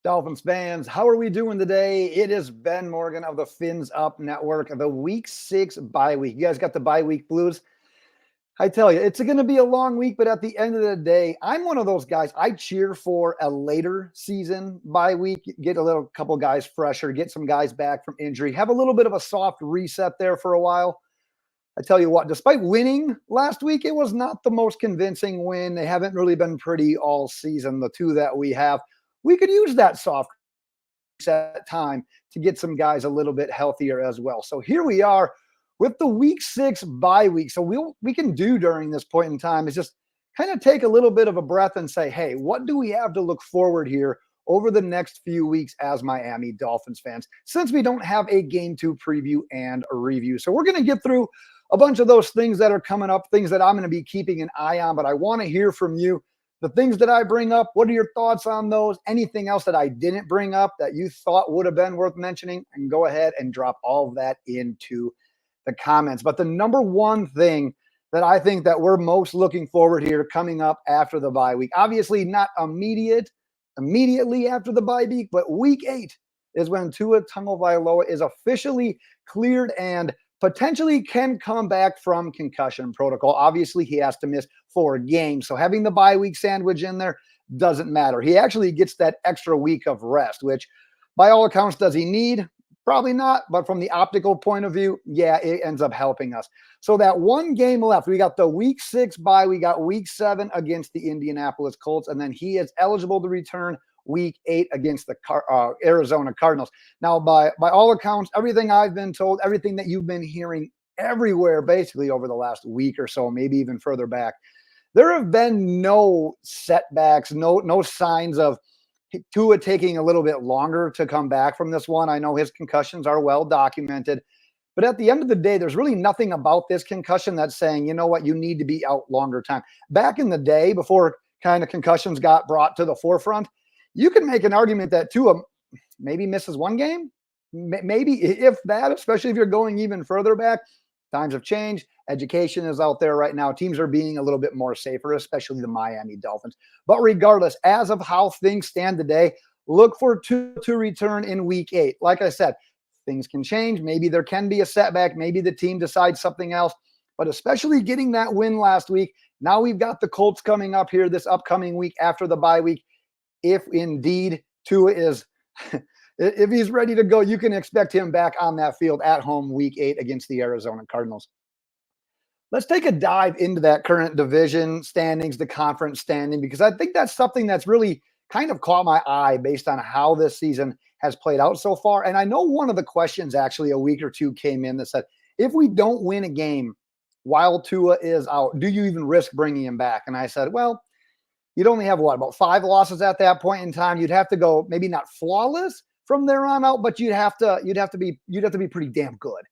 Dolphins fans, how are we doing today? It is Ben Morgan of the Fins Up Network, the Week 6 bye week. You guys got the bye week blues? I tell you, it's going to be a long week, but at the end of the day, I'm one of those guys. I cheer for a later season bye week, get a couple guys fresher, get some guys back from injury, have a little bit of a soft reset there for a while. I tell you what, despite winning last week, it was not the most convincing win. They haven't really been pretty all season, the two that we have. We could use that soft reset time to get some guys a little bit healthier as well. So here we are with the Week 6 bye week. So we can do during this point in time is just kind of take a little bit of a breath and say, hey, what do we have to look forward here over the next few weeks as Miami Dolphins fans, since we don't have a game to preview and a review. So we're going to get through a bunch of those things that are coming up, things that I'm going to be keeping an eye on, but I want to hear from you. The things that I bring up, what are your thoughts on those? Anything else that I didn't bring up that you thought would have been worth mentioning? And go ahead and drop all of that into the comments. But the number one thing that I think that we're most looking forward here coming up after the bye week, obviously not immediately after the bye week, but Week 8 is when Tua Tagovailoa is officially cleared and potentially can come back from concussion protocol. Obviously, he has to miss 4 games. So having the bye week sandwich in there doesn't matter. He actually gets that extra week of rest, which by all accounts, does he need? Probably not. But from the optical point of view, yeah, it ends up helping us. So that one game left, we got the Week 6 bye. We got Week 7 against the Indianapolis Colts. And then he is eligible to return Week 8 against the Arizona Cardinals. Now, by all accounts, everything I've been told, everything that you've been hearing everywhere basically over the last week or so, maybe even further back, there have been no setbacks, no signs of Tua taking a little bit longer to come back from this one. I know his concussions are well documented, but at the end of the day, there's really nothing about this concussion that's saying, you know what, you need to be out longer time. Back in the day, before kind of concussions got brought to the forefront, you can make an argument that Tua maybe misses 1 game, maybe if that, especially if you're going even further back. Times have changed. Education is out there right now. Teams are being a little bit more safer, especially the Miami Dolphins. But regardless, as of how things stand today, look for Tua to return in Week 8. Like I said, things can change. Maybe there can be a setback. Maybe the team decides something else. But especially getting that win last week, now we've got the Colts coming up here this upcoming week after the bye week. If indeed Tua is, if he's ready to go, you can expect him back on that field at home Week 8 against the Arizona Cardinals. Let's take a dive into that current division standings, the conference standing, because I think that's something that's really kind of caught my eye based on how this season has played out so far. And I know one of the questions actually a week or two came in that said, if we don't win a game while Tua is out, do you even risk bringing him back? And I said, well, you'd only have about 5 losses at that point in time. You'd have to go maybe not flawless from there on out, but you'd have to be pretty damn good.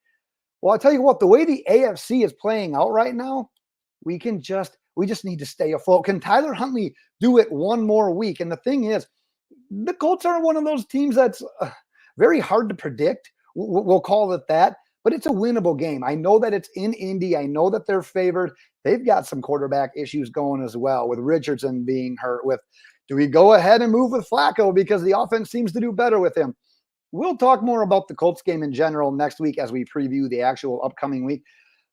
Well, I'll tell you what, the way the AFC is playing out right now, we just need to stay afloat. Can Tyler Huntley do it one more week? And the thing is, the Colts are one of those teams that's very hard to predict. We'll call it that. But it's a winnable game. I know that it's in Indy. I know that they're favored. They've got some quarterback issues going as well, with Richardson being hurt. Do we go ahead and move with Flacco because the offense seems to do better with him? We'll talk more about the Colts game in general next week as we preview the actual upcoming week.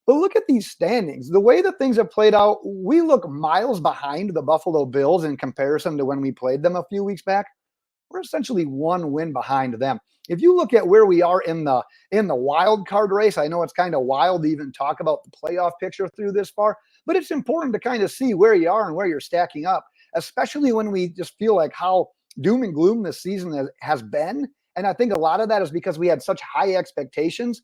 But look at these standings. The way that things have played out, we look miles behind the Buffalo Bills in comparison to when we played them a few weeks back. We're essentially 1 win behind them. If you look at where we are in the wild card race, I know it's kind of wild to even talk about the playoff picture through this far, but it's important to kind of see where you are and where you're stacking up, especially when we just feel like how doom and gloom this season has been. And I think a lot of that is because we had such high expectations.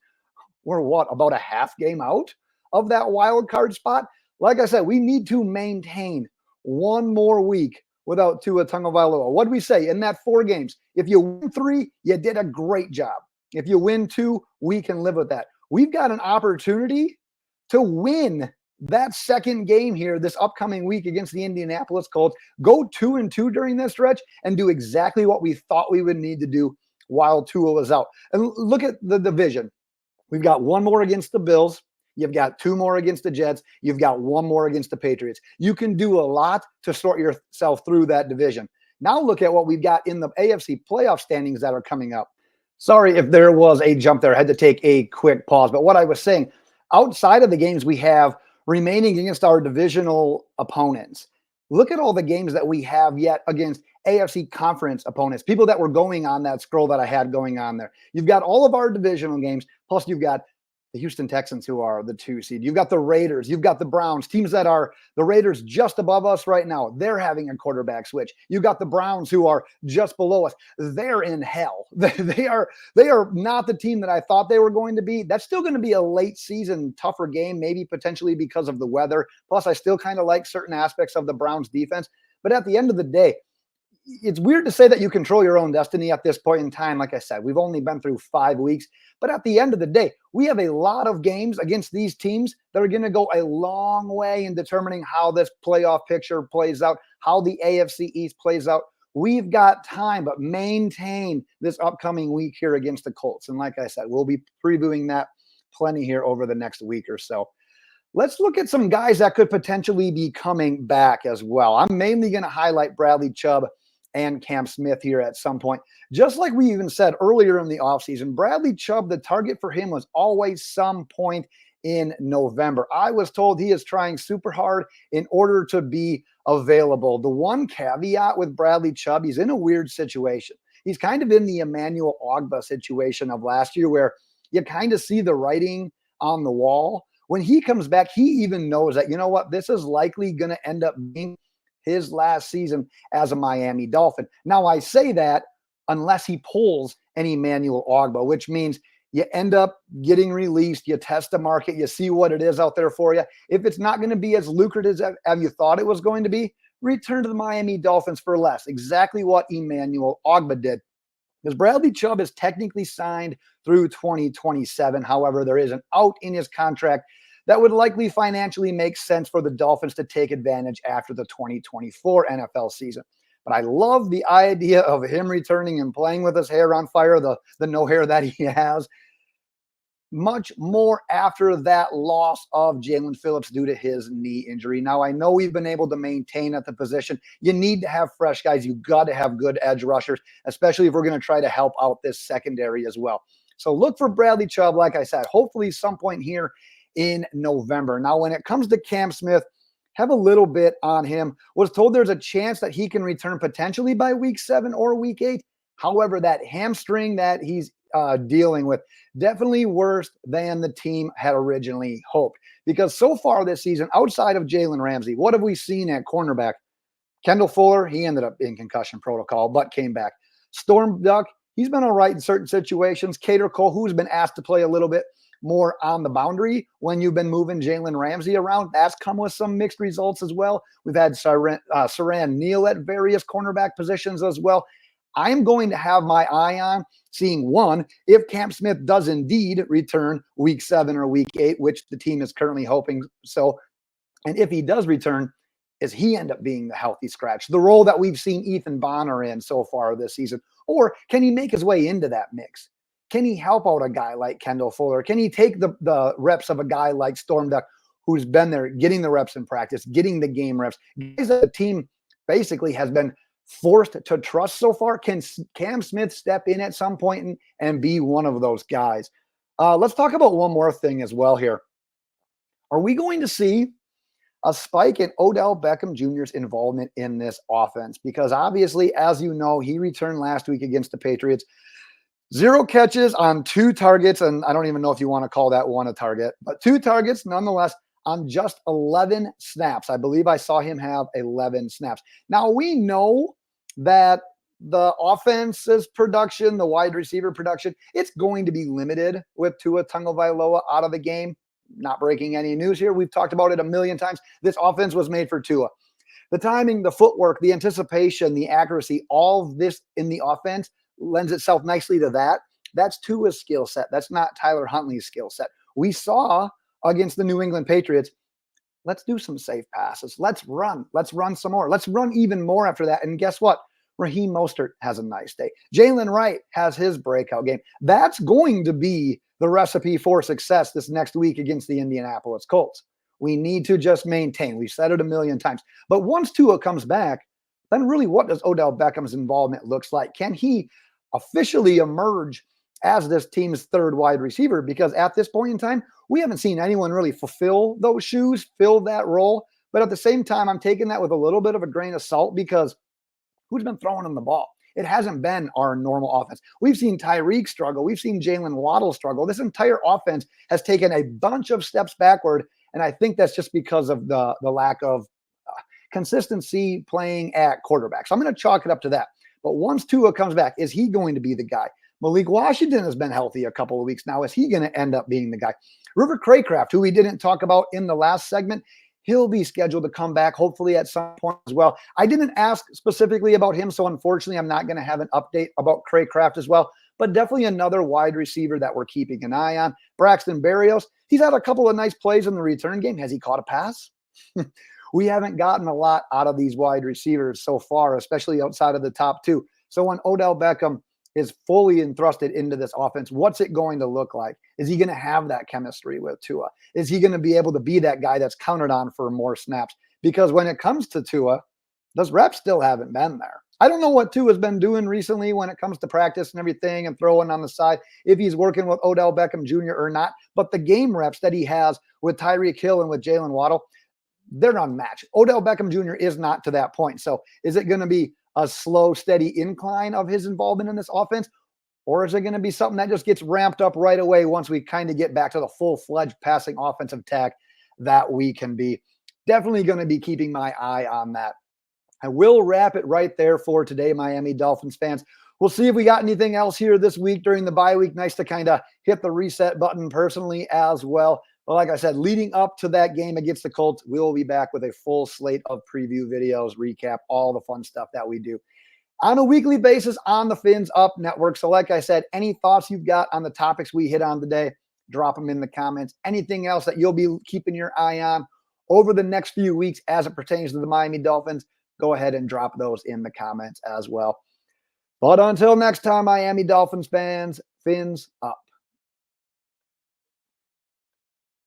We're about a half game out of that wild card spot. Like I said, we need to maintain 1 more week without Tua Tagovailoa. What do we say in that 4 games? If you win 3, you did a great job. If you win 2, we can live with that. We've got an opportunity to win that second game here this upcoming week against the Indianapolis Colts, go 2-2 during this stretch, and do exactly what we thought we would need to do while Tua was out. And look at the division. We've got 1 more against the Bills. You've got 2 more against the Jets. You've got 1 more against the Patriots. You can do a lot to sort yourself through that division. Now look at what we've got in the AFC playoff standings that are coming up. Sorry if there was a jump there. I had to take a quick pause. But what I was saying, outside of the games we have remaining against our divisional opponents, look at all the games that we have yet against AFC conference opponents, people that were going on that scroll that I had going on there. You've got all of our divisional games, plus you've got the Houston Texans, who are the 2 seed. You've got the Raiders. You've got the Browns, teams that are the Raiders just above us right now. They're having a quarterback switch. You've got the Browns, who are just below us. They're in hell. They are not the team that I thought they were going to be. That's still going to be a late season, tougher game, maybe potentially because of the weather. Plus, I still kind of like certain aspects of the Browns defense. But at the end of the day, it's weird to say that you control your own destiny at this point in time. Like I said, we've only been through 5 weeks, but at the end of the day, we have a lot of games against these teams that are going to go a long way in determining how this playoff picture plays out, how the AFC East plays out. We've got time, but maintain this upcoming week here against the Colts. And like I said, we'll be previewing that plenty here over the next week or so. Let's look at some guys that could potentially be coming back as well. I'm mainly going to highlight Bradley Chubb and Cam Smith here at some point. Just like we even said earlier in the offseason, Bradley Chubb, the target for him was always some point in November. I was told he is trying super hard in order to be available. The one caveat with Bradley Chubb, he's in a weird situation. He's kind of in the Emmanuel Ogbah situation of last year, where you kind of see the writing on the wall. When he comes back, he even knows that, you know what, this is likely going to end up being his last season as a Miami Dolphin. Now, I say that unless he pulls an Emmanuel Ogbah, which means you end up getting released, you test the market, you see what it is out there for you. If it's not going to be as lucrative as you thought it was going to be, return to the Miami Dolphins for less. Exactly what Emmanuel Ogbah did. Because Bradley Chubb is technically signed through 2027. However, there is an out in his contract that would likely financially make sense for the Dolphins to take advantage after the 2024 NFL season. But I love the idea of him returning and playing with his hair on fire, the no hair that he has. Much more after that loss of Jalen Phillips due to his knee injury. Now, I know we've been able to maintain at the position. You need to have fresh guys. You got to have good edge rushers, especially if we're going to try to help out this secondary as well. So look for Bradley Chubb, like I said, hopefully some point here in November. Now, when it comes to Cam Smith, have a little bit on him. Was told there's a chance that he can return potentially by week 7 or week 8. However, that hamstring that he's dealing with, definitely worse than the team had originally hoped. Because so far this season, outside of Jalen Ramsey, what have we seen at cornerback? Kendall Fuller, he ended up in concussion protocol, but came back. Storm Duck, he's been all right in certain situations. Cater Cole, who's been asked to play a little bit more on the boundary when you've been moving Jalen Ramsey around. That's come with some mixed results as well. We've had Saran Neal at various cornerback positions as well. I'm going to have my eye on seeing, one, if Cam Smith does indeed return week 7 or week 8, which the team is currently hoping so. And if he does return, is he end up being the healthy scratch, the role that we've seen Ethan Bonner in so far this season? Or can he make his way into that mix? Can he help out a guy like Kendall Fuller? Can he take the reps of a guy like Storm Duck, who's been there, getting the reps in practice, getting the game reps? Guys that the team basically has been forced to trust so far. Can Cam Smith step in at some point and be one of those guys? Let's talk about one more thing as well here. Are we going to see a spike in Odell Beckham Jr.'s involvement in this offense? Because obviously, as you know, he returned last week against the Patriots. 0 catches on 2 targets, and I don't even know if you want to call that one a target, but 2 targets nonetheless on just 11 snaps. I believe I saw him have 11 snaps. Now, we know that the offense's production, the wide receiver production, it's going to be limited with Tua Tagovailoa out of the game. Not breaking any news here. We've talked about it a million times. This offense was made for Tua. The timing, the footwork, the anticipation, the accuracy, all of this in the offense lends itself nicely to that. That's Tua's skill set. That's not Tyler Huntley's skill set. We saw against the New England Patriots, let's do some safe passes. Let's run. Let's run some more. Let's run even more after that. And guess what? Raheem Mostert has a nice day. Jalen Wright has his breakout game. That's going to be the recipe for success this next week against the Indianapolis Colts. We need to just maintain. We've said it a million times. But once Tua comes back, then really what does Odell Beckham's involvement looks like? Can he officially emerge as this team's third wide receiver? Because at this point in time, we haven't seen anyone really fulfill those shoes, fill that role. But at the same time, I'm taking that with a little bit of a grain of salt because who's been throwing him the ball? It hasn't been our normal offense. We've seen Tyreek struggle. We've seen Jalen Waddle struggle. This entire offense has taken a bunch of steps backward. And I think that's just because of the lack of consistency playing at quarterback. So I'm going to chalk it up to that. But once Tua comes back, is he going to be the guy? Malik Washington has been healthy a couple of weeks now. Is he going to end up being the guy? River Craycraft, who we didn't talk about in the last segment, he'll be scheduled to come back hopefully at some point as well. I didn't ask specifically about him, so unfortunately I'm not going to have an update about Craycraft as well, but definitely another wide receiver that we're keeping an eye on. Braxton Berrios, he's had a couple of nice plays in the return game. Has he caught a pass? We haven't gotten a lot out of these wide receivers so far, especially outside of the top two. So when Odell Beckham is fully entrusted into this offense, what's it going to look like? Is he going to have that chemistry with Tua? Is he going to be able to be that guy that's counted on for more snaps? Because when it comes to Tua, those reps still haven't been there. I don't know what Tua's been doing recently when it comes to practice and everything and throwing on the side, if he's working with Odell Beckham Jr. or not. But the game reps that he has with Tyreek Hill and with Jalen Waddle, they're unmatched. Odell Beckham Jr. is not to that point. So is it going to be a slow, steady incline of his involvement in this offense? Or is it going to be something that just gets ramped up right away once we kind of get back to the full-fledged passing offensive attack that we can be? Definitely going to be keeping my eye on that. I will wrap it right there for today, Miami Dolphins fans. We'll see if we got anything else here this week during the bye week. Nice to kind of hit the reset button personally as well. But like I said, leading up to that game against the Colts, we'll be back with a full slate of preview videos, recap, all the fun stuff that we do on a weekly basis on the Fins Up Network. So like I said, any thoughts you've got on the topics we hit on today, drop them in the comments. Anything else that you'll be keeping your eye on over the next few weeks as it pertains to the Miami Dolphins, go ahead and drop those in the comments as well. But until next time, Miami Dolphins fans, Fins Up.